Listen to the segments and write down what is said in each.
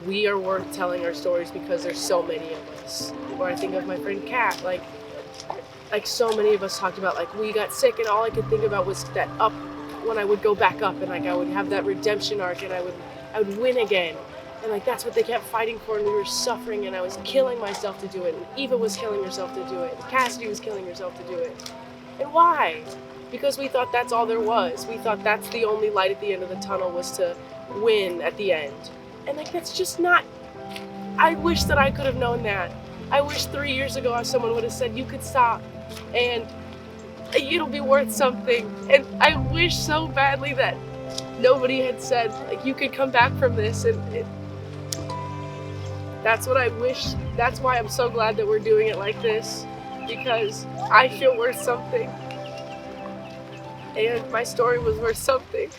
we are worth telling our stories because there's so many of us. Or I think of my friend Kat, like so many of us talked about, like, we got sick and all I could think about was that up, when I would go back up and like I would have that redemption arc and I would win again. And like that's what they kept fighting for, and we were suffering, and I was killing myself to do it, and Eva was killing herself to do it, and Cassidy was killing herself to do it. And why? Because we thought that's all there was. We thought that's the only light at the end of the tunnel, was to win at the end. And like that's just not, I wish that I could have known that. I wish 3 years ago someone would have said you could stop and it'll be worth something. And I wish so badly that nobody had said like you could come back from this, and that's what I wish. That's why I'm so glad that we're doing it like this, because I feel worth something. And my story was worth something.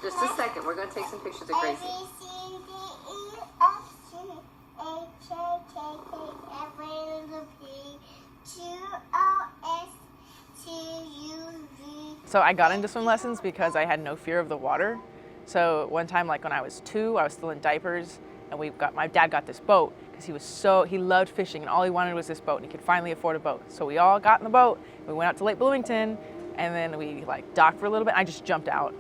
Just a second, we're going to take some pictures of Gracie. So I got into swim lessons because I had no fear of the water. So one time, like when I was 2, I was still in diapers, and my dad got this boat because he loved fishing, and all he wanted was this boat, and he could finally afford a boat. So we all got in the boat, we went out to Lake Bloomington, and then we like docked for a little bit. I just jumped out.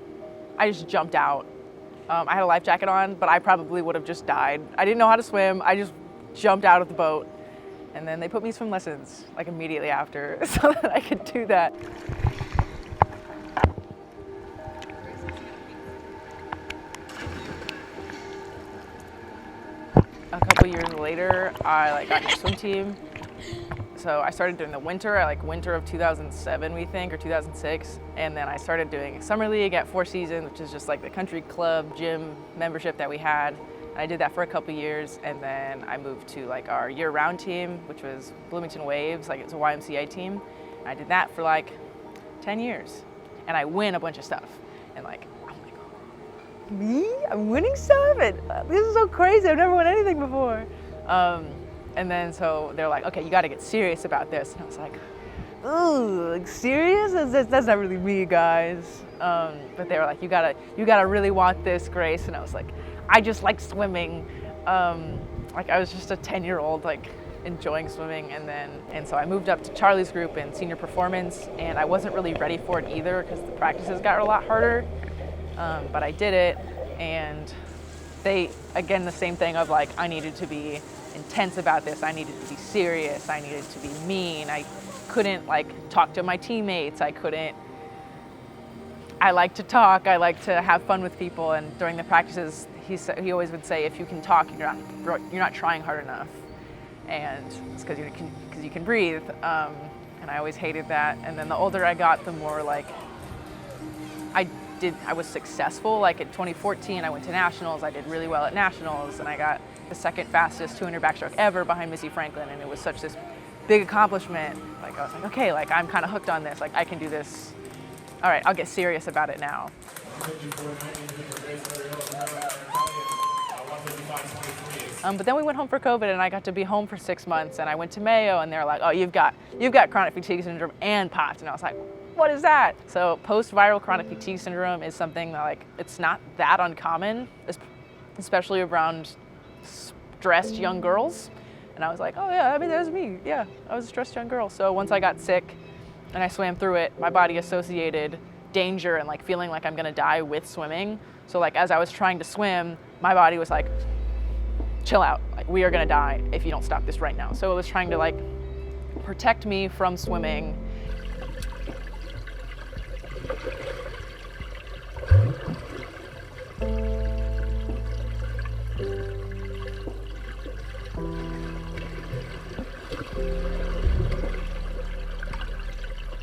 I had a life jacket on, but I probably would have just died. I didn't know how to swim. I just jumped out of the boat, and then they put me in swim lessons like immediately after so that I could do that. A couple years later, I got in the swim team. So I started doing the winter of 2007, we think, or 2006. And then I started doing Summer League at Four Seasons, which is just like the country club gym membership that we had. And I did that for a couple years, and then I moved to like our year-round team, which was Bloomington Waves, like it's a YMCA team. And I did that for like 10 years. And I win a bunch of stuff. And like, me? I'm winning stuff? And this is so crazy. I've never won anything before. And then so they're like, okay, you got to get serious about this. And I was like, ooh, like serious? That's not really me, guys. But they were like, you gotta really want this, Grace. And I was like, I just like swimming. Like I was just a 10-year-old, like enjoying swimming. And so I moved up to Charlie's group in senior performance, and I wasn't really ready for it either because the practices got a lot harder. But I did it, and again, the same thing of like, I needed to be intense about this. I needed to be serious. I needed to be mean. I couldn't like talk to my teammates. I like to talk. I like to have fun with people. And during the practices, he always would say, if you can talk, you're not trying hard enough. And it's because you can breathe. And I always hated that. And then the older I got, the more like I was successful. Like in 2014, I went to nationals. I did really well at nationals, and I got the second fastest 200 backstroke ever behind Missy Franklin, and it was such this big accomplishment. Like I was like, okay, like I'm kind of hooked on this. Like I can do this. All right, I'll get serious about it now. But then we went home for COVID, and I got to be home for 6 months, and I went to Mayo, and they're like, oh, you've got chronic fatigue syndrome and POTS, and I was like, what is that? So post-viral chronic fatigue syndrome is something that like, it's not that uncommon, especially around stressed young girls. And I was like, oh yeah, I mean, that was me. Yeah, I was a stressed young girl. So once I got sick and I swam through it, my body associated danger and like feeling like I'm gonna die with swimming. So like as I was trying to swim, my body was like, chill out, like we are gonna die if you don't stop this right now. So it was trying to like protect me from swimming.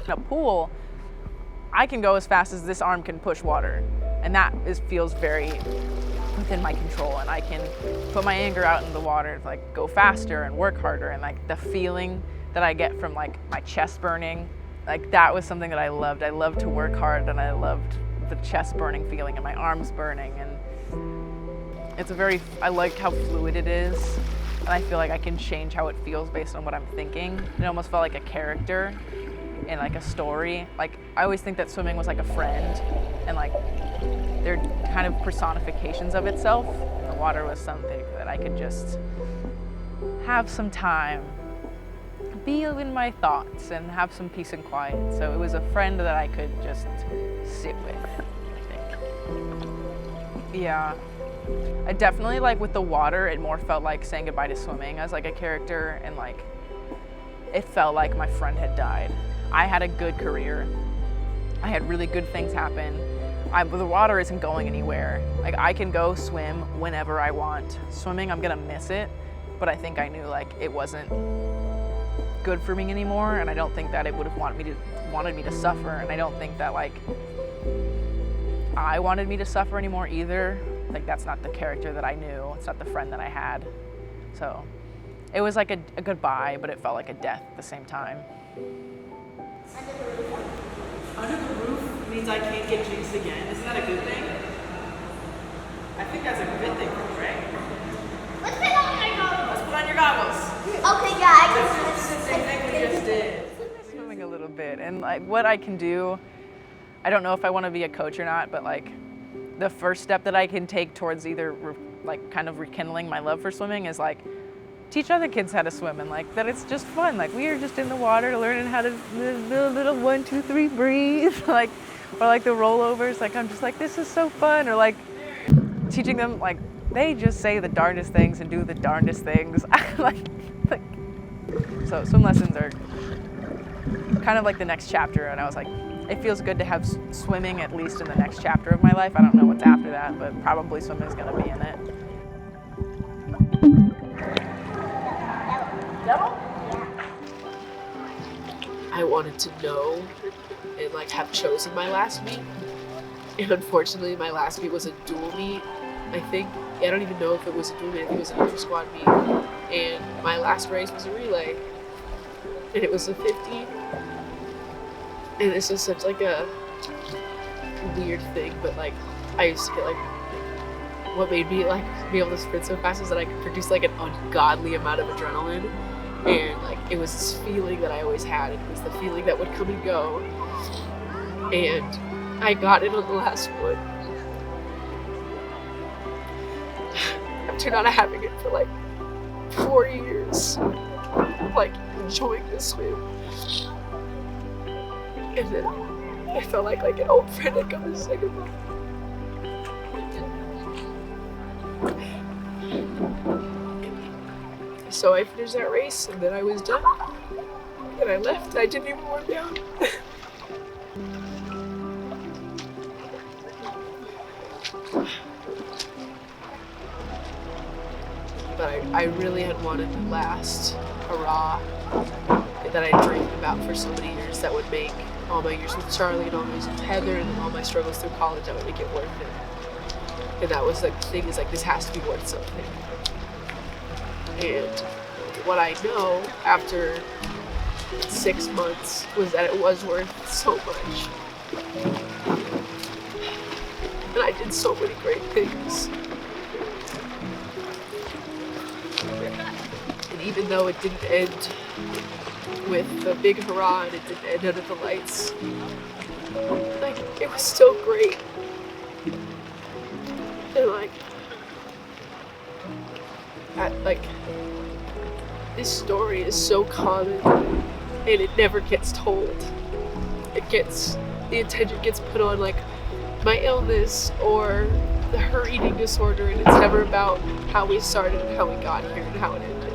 In a pool, I can go as fast as this arm can push water, and that feels very within my control, and I can put my anger out in the water, like go faster and work harder, and like the feeling that I get from like my chest burning, like that was something that I loved. I loved to work hard, and I loved the chest burning feeling and my arms burning, and I like how fluid it is, and I feel like I can change how it feels based on what I'm thinking. It almost felt like a character in like a story. Like I always think that swimming was like a friend, and like they're kind of personifications of itself. water was something that I could just have some time, be in my thoughts, and have some peace and quiet. So it was a friend that I could just sit with, I think. Yeah. I definitely, like, with the water, it more felt like saying goodbye to swimming as, like, a character, and, like, it felt like my friend had died. I had a good career. I had really good things happen. The water isn't going anywhere. Like, I can go swim whenever I want. Swimming, I'm gonna miss it, but I think I knew, like, it wasn't good for me anymore, and I don't think that it would have wanted me to suffer, and I don't think that, like, I wanted me to suffer anymore either. Like, that's not the character that I knew. It's not the friend that I had. So it was like a goodbye, but it felt like a death at the same time. Under the roof means I can't get jinxed again. Isn't that a good thing? I think that's a good thing, right? Let's put on my goggles. Let's put on your goggles. Okay, yeah, I can do This is the same thing we just did. Swimming a little bit, and like what I can do, I don't know if I want to be a coach or not, but like the first step that I can take towards either like kind of rekindling my love for swimming is like teach other kids how to swim, and like that it's just fun. Like we are just in the water learning how to little 1, 2, 3 breathe, like, or like the rollovers. Like I'm just like, this is so fun, or like teaching them like they just say the darndest things and do the darndest things. like so swim lessons are kind of like the next chapter, and I was like, it feels good to have swimming at least in the next chapter of my life. I don't know what's after that, but probably swimming is going to be in it. I wanted to know and like have chosen my last meet, and unfortunately my last meet was a dual meet. I think I don't even know if it was a dual meet. I think it was an inter-squad meet, and my last race was a relay, and it was a 50. And this is such like a weird thing, but like I used to get like what made me like be able to sprint so fast is that I could produce like an ungodly amount of adrenaline, and like it was this feeling that I always had. It was the feeling that would come and go, and I got it on the last one after not having it for like 4 years, like enjoying the swim. And then I felt like an old friend had come to say goodbye. So I finished that race, and then I was done. And I left. I didn't even warm down. But I really had wanted the last hurrah that I dreamed about for so many years that would make all my years with Charlie and all my years with Heather and then all my struggles through college, that would make it worth it. And that was like the thing, is like this has to be worth something. And what I know after 6 months was that it was worth so much. And I did so many great things. And even though it didn't end with the big hurrah and it didn't end under the lights, like, it was still great. And like this story is so common and it never gets told. The attention gets put on like my illness or her eating disorder, and it's never about how we started and how we got here and how it ended.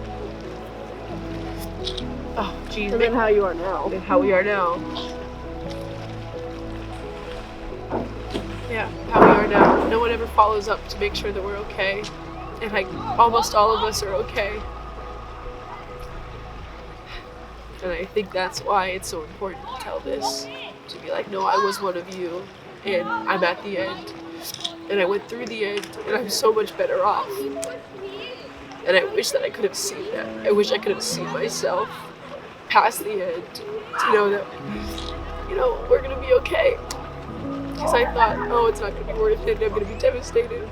Oh, geez. And then how you are now. And how we are now. Yeah, how we are now. No one ever follows up to make sure that we're okay. And like almost all of us are okay. And I think that's why it's so important to tell this. To be like, no, I was one of you, and I'm at the end. And I went through the end, and I'm so much better off. And I wish that I could have seen that. I wish I could have seen myself past the end to know that, you know, we're gonna be okay. Because I thought, oh, it's not gonna be worth it, and I'm gonna be devastated.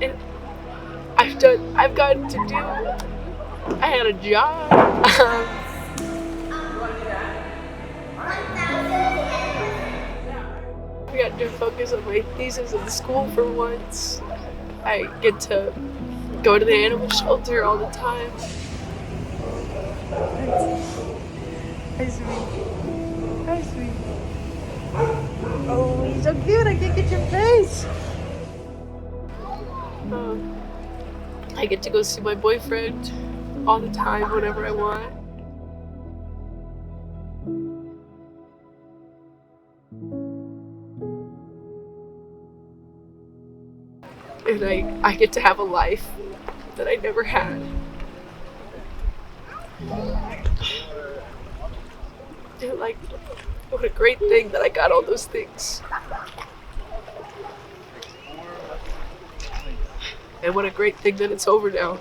And I've gotten to do, I had a job. We got time to focus on my thesis in school for once. I get to go to the animal shelter all the time. Hi, sweet. Hi, sweet. Oh, he's so cute. I can't get your face. I get to go see my boyfriend all the time, whenever I want. And I get to have a life that I never had. And like, what a great thing that I got all those things. And what a great thing that it's over now.